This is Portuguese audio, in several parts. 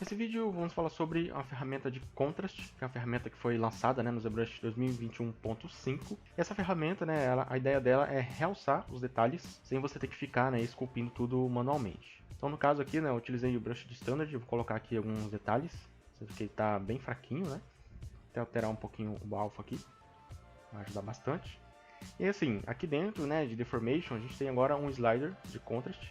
Nesse vídeo vamos falar sobre uma ferramenta de Contrast, que é uma ferramenta que foi lançada, no ZBrush 2021.5. Essa ferramenta, a ideia dela é realçar os detalhes sem você ter que ficar esculpindo tudo manualmente. Então no caso aqui, eu utilizei o brush de Standard, vou colocar aqui alguns detalhes. Você vê que ele está bem fraquinho, Até alterar um pouquinho o alpha aqui, vai ajudar bastante. E assim, aqui dentro de Deformation, a gente tem agora um slider de Contrast.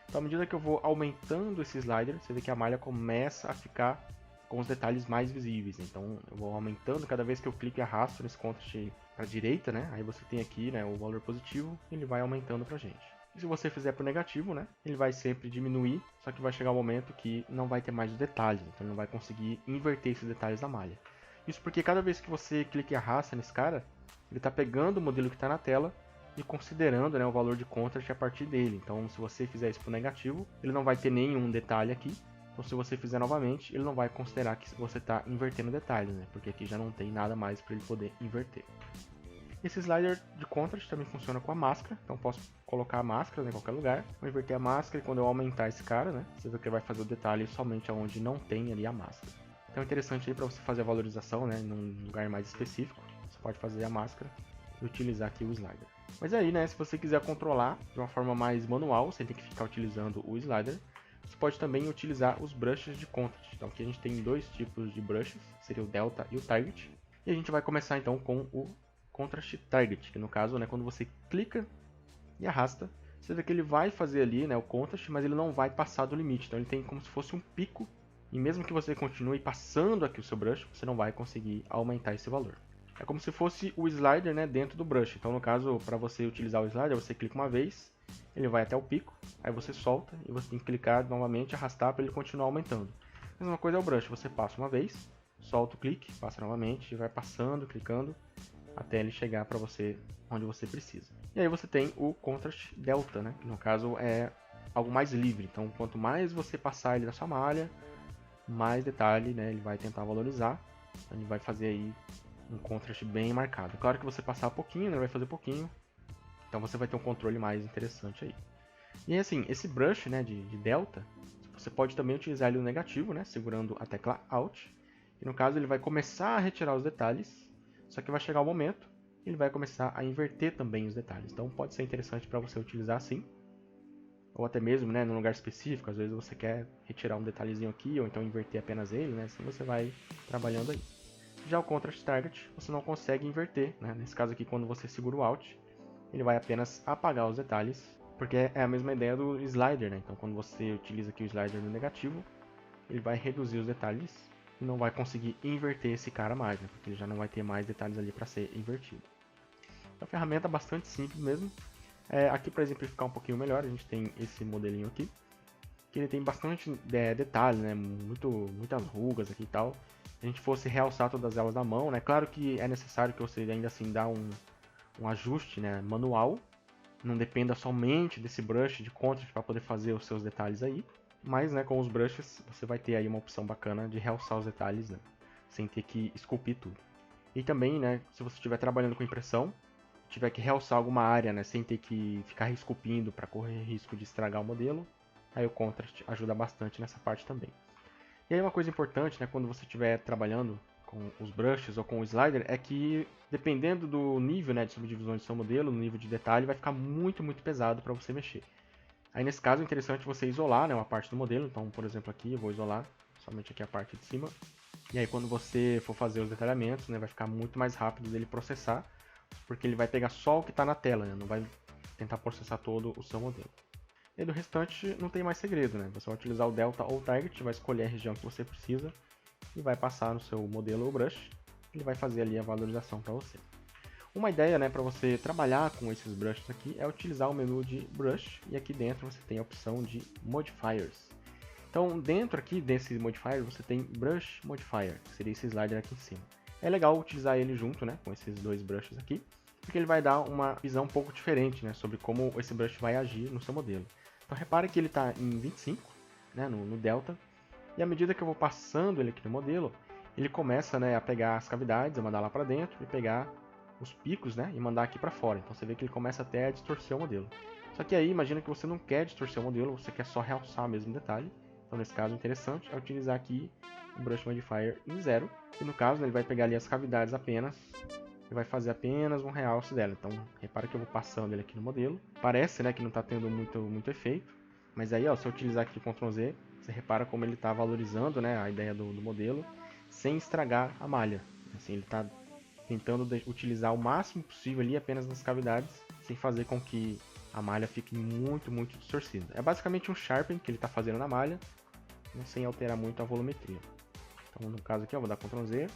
Então, à medida que eu vou aumentando esse slider, você vê que a malha começa a ficar com os detalhes mais visíveis. Então, eu vou aumentando cada vez que eu clico e arrasto nesse contrast para a direita, Aí você tem aqui o valor positivo, ele vai aumentando para a gente. E se você fizer para o negativo, ele vai sempre diminuir, só que vai chegar um momento que não vai ter mais os detalhes. Então, ele não vai conseguir inverter esses detalhes da malha. Isso porque cada vez que você clica e arrasta nesse cara, ele está pegando o modelo que está na tela e considerando o valor de contrast a partir dele. Então, se você fizer isso para o negativo, ele não vai ter nenhum detalhe aqui. Então, se você fizer novamente, ele não vai considerar que você está invertendo detalhes, porque aqui já não tem nada mais para ele poder inverter. Esse slider de contrast também funciona com a máscara, então posso colocar a máscara em qualquer lugar, vou inverter a máscara e quando eu aumentar esse cara, você vê que ele vai fazer o detalhe somente onde não tem ali a máscara. Então é interessante aí para você fazer a valorização num lugar mais específico, você pode fazer a máscara e utilizar aqui o slider. Mas aí, se você quiser controlar de uma forma mais manual, sem ter que ficar utilizando o slider, você pode também utilizar os brushes de contrast. Então aqui a gente tem dois tipos de brushes, seria o Delta e o Target. E a gente vai começar então com o Contrast Target, que no caso, quando você clica e arrasta, você vê que ele vai fazer ali o contrast, mas ele não vai passar do limite. Então ele tem como se fosse um pico, e mesmo que você continue passando aqui o seu brush, você não vai conseguir aumentar esse valor. É como se fosse o slider dentro do brush. Então, no caso, para você utilizar o slider, você clica uma vez, ele vai até o pico, aí você solta e você tem que clicar novamente, arrastar para ele continuar aumentando. A mesma coisa é o brush, você passa uma vez, solta o clique, passa novamente e vai passando, clicando, até ele chegar para você onde você precisa. E aí você tem o Contrast Delta, que no caso é algo mais livre. Então, quanto mais você passar ele na sua malha, mais detalhe ele vai tentar valorizar. Ele vai fazer aí um contrast bem marcado. Claro que você passar pouquinho, ele vai fazer pouquinho. Então você vai ter um controle mais interessante aí. E assim, esse brush de delta, você pode também utilizar ele no negativo, segurando a tecla Alt. E no caso ele vai começar a retirar os detalhes, só que vai chegar um momento ele vai começar a inverter também os detalhes. Então pode ser interessante para você utilizar assim. Ou até mesmo num lugar específico, às vezes você quer retirar um detalhezinho aqui, ou então inverter apenas ele, assim você vai trabalhando aí. Já o Contrast Target, você não consegue inverter, Nesse caso aqui, quando você segura o Alt, ele vai apenas apagar os detalhes, porque é a mesma ideia do slider, Então, quando você utiliza aqui o slider no negativo, ele vai reduzir os detalhes e não vai conseguir inverter esse cara mais, Porque ele já não vai ter mais detalhes ali para ser invertido. É uma ferramenta bastante simples mesmo. Aqui, para exemplificar um pouquinho melhor, a gente tem esse modelinho aqui, que ele tem bastante detalhe, muitas rugas aqui e tal. Se a gente fosse realçar todas elas na mão, claro que é necessário que você ainda assim dá um ajuste manual, não dependa somente desse brush de contrast para poder fazer os seus detalhes aí, mas com os brushes você vai ter aí uma opção bacana de realçar os detalhes, sem ter que esculpir tudo. E também, se você estiver trabalhando com impressão, tiver que realçar alguma área, sem ter que ficar esculpindo para correr risco de estragar o modelo, aí o Contrast ajuda bastante nessa parte também. E aí uma coisa importante, quando você estiver trabalhando com os brushes ou com o slider, é que dependendo do nível de subdivisão do seu modelo, no nível de detalhe, vai ficar muito pesado para você mexer. Aí nesse caso é interessante você isolar uma parte do modelo, então por exemplo aqui eu vou isolar somente aqui a parte de cima, e aí quando você for fazer os detalhamentos, vai ficar muito mais rápido dele processar, porque ele vai pegar só o que está na tela, não vai tentar processar todo o seu modelo. E do restante não tem mais segredo, Você vai utilizar o Delta ou o Target, vai escolher a região que você precisa e vai passar no seu modelo ou brush, ele vai fazer ali a valorização para você. Uma ideia para você trabalhar com esses brushes aqui é utilizar o menu de Brush e aqui dentro você tem a opção de Modifiers. Então dentro aqui desse Modifier você tem Brush Modifier, que seria esse slider aqui em cima. É legal utilizar ele junto com esses dois brushes aqui, porque ele vai dar uma visão um pouco diferente sobre como esse brush vai agir no seu modelo. Então repare que ele está em 25, no Delta, e à medida que eu vou passando ele aqui no modelo, ele começa a pegar as cavidades, a mandar lá para dentro, e pegar os picos e mandar aqui para fora. Então você vê que ele começa até a distorcer o modelo. Só que aí, imagina que você não quer distorcer o modelo, você quer só realçar mesmo o detalhe, Então nesse caso, o interessante é utilizar aqui o Brush Modifier em 0. E no caso, ele vai pegar ali as cavidades apenas e vai fazer apenas um realce dela. Então repara que eu vou passando ele aqui no modelo. Parece, né, que não está tendo muito efeito. Mas aí, ó, se eu utilizar aqui o Ctrl Z, você repara como ele está valorizando, né, a ideia do modelo sem estragar a malha. Assim, ele está tentando utilizar o máximo possível ali apenas nas cavidades, sem fazer com que a malha fique muito distorcida. É basicamente um sharpen que ele está fazendo na malha, sem alterar muito a volumetria. Então no caso aqui eu vou dar Ctrl Z.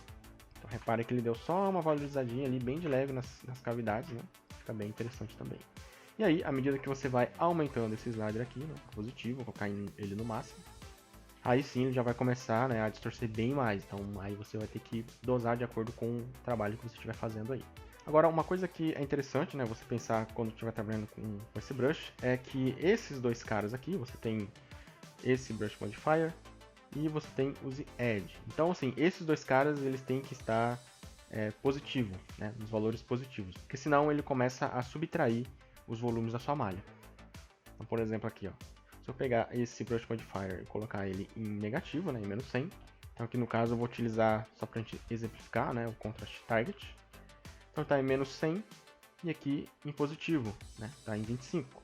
Então repare que ele deu só uma valorizadinha ali bem de leve nas cavidades, né? Fica bem interessante também. E aí, à medida que você vai aumentando esse slider aqui, né, positivo, vou colocar ele no máximo, aí sim ele já vai começar, né, a distorcer bem mais. Então aí você vai ter que dosar de acordo com o trabalho que você estiver fazendo aí. Agora, uma coisa que é interessante, né, você pensar quando estiver trabalhando com esse brush, é que esses dois caras aqui, você tem esse Brush Modifier e você tem os Edge. Então, assim, esses dois caras eles têm que estar positivo, né, nos valores positivos, porque senão ele começa a subtrair os volumes da sua malha. Então, por exemplo, aqui, ó, se eu pegar esse Brush Modifier e colocar ele em negativo, né, em menos 100, então aqui no caso eu vou utilizar, só para a gente exemplificar, né, o Contrast Target. Então está em menos 100 e aqui em positivo, né, está em 25.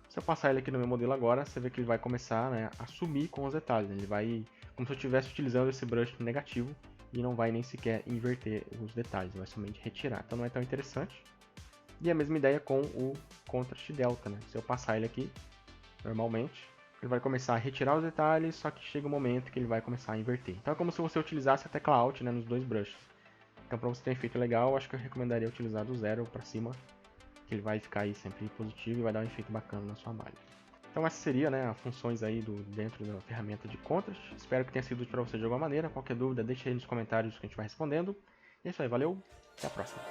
Se eu passar ele aqui no meu modelo agora, você vê que ele vai começar, né, a sumir com os detalhes. Ele vai, como se eu estivesse utilizando esse brush negativo e não vai nem sequer inverter os detalhes, vai somente retirar. Então não é tão interessante. E a mesma ideia com o Contrast Delta, né? Se eu passar ele aqui, normalmente, ele vai começar a retirar os detalhes, só que chega um momento que ele vai começar a inverter. Então é como se você utilizasse a tecla Alt, né, nos dois brushes. Então para você ter um efeito legal, acho que eu recomendaria utilizar do 0 para cima, que ele vai ficar aí sempre positivo e vai dar um efeito bacana na sua malha. Então essas seriam, né, as funções aí dentro da ferramenta de Contrast. Espero que tenha sido útil para você de alguma maneira. Qualquer dúvida, deixe aí nos comentários que a gente vai respondendo. E é isso aí, valeu, até a próxima.